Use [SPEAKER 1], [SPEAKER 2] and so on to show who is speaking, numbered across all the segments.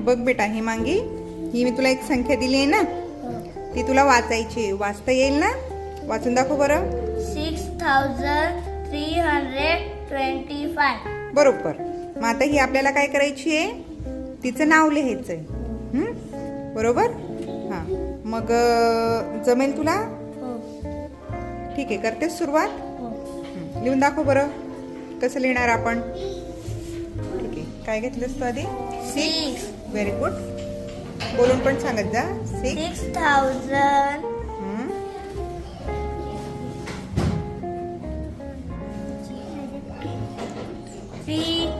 [SPEAKER 1] बघ बेटा हिमांगी, ही मी तुला एक संख्या दिली आहे ना, ती तुला वाचायची. वाचता येईल ना? वाचून दाखव बरं.
[SPEAKER 2] 6325.
[SPEAKER 1] बरोबर. मग आता ही आपल्याला काय करायची आहे? तिचं नाव लिहायचंय. बरोबर. हां, मग जमेल तुला? ठीक आहे, करतेस सुरुवात? लिहून दाखव बरं. कसं लिहिणार आपण? ठीक आहे, काय घेतलंस तू आधी?
[SPEAKER 2] 6.
[SPEAKER 1] Very good. बोलून पण सांगत जा.
[SPEAKER 2] 6000. 300.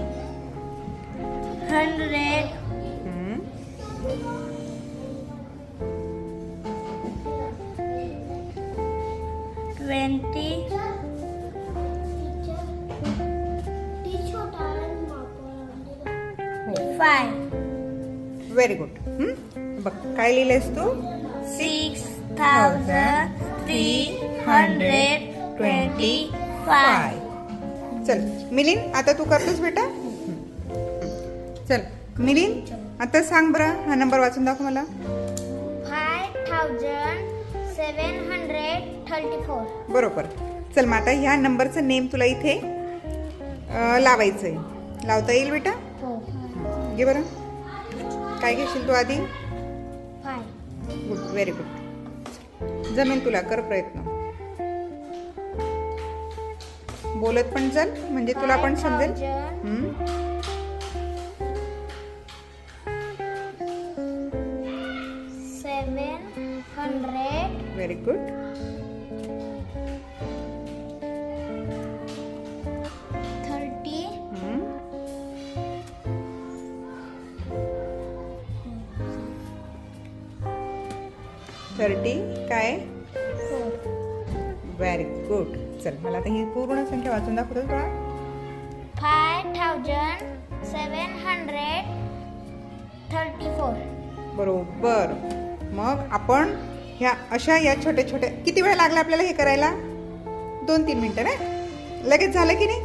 [SPEAKER 2] 25.
[SPEAKER 1] Very good. बघ काय लिहिलंयस तू?
[SPEAKER 2] 6325.
[SPEAKER 1] चल मिलिंद, आता तू करतोस बेटा. चल मिलिंद, आता सांग बरं, हा नंबर वाचून दाखव मला.
[SPEAKER 2] 5734.
[SPEAKER 1] बरोबर. चल मग आता ह्या नंबरचं नेम तुला इथे लावायचंय. लावता येईल बेटा? घे बरं. काय घेशील तू आधी?
[SPEAKER 2] 5.
[SPEAKER 1] Good, very good. जमेल तुला, कर प्रयत्न. बोलत पण चल, म्हणजे तुला पण समजेल.
[SPEAKER 2] 700.
[SPEAKER 1] Very good.
[SPEAKER 2] 30.
[SPEAKER 1] 30 काय?
[SPEAKER 2] 4.
[SPEAKER 1] Very good. चल मला आता ही पूर्ण संख्या वाचून दाखवतो तुला.
[SPEAKER 2] 5734.
[SPEAKER 1] बरोबर. मग आपण ह्या अशा या छोट्या छोट्या, किती वेळ लागला आपल्याला हे करायला? 2-3 मिनिटं ना? लगेच झालं की नाही?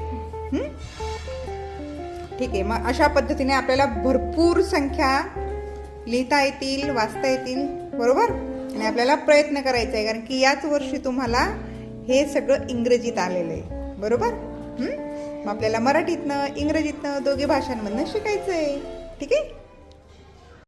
[SPEAKER 1] ठीक आहे, मग अशा पद्धतीने आपल्याला भरपूर संख्या लिहिता येतील, वाचता येतील. बरोबर. आणि आपल्याला प्रयत्न करायचा आहे, कारण की याच वर्षी तुम्हाला हे सगळं इंग्रजीत आलेलं आहे. बरोबर. मग आपल्याला मराठीतनं इंग्रजीतनं दोघी भाषांमधनं शिकायचं आहे. ठीक आहे.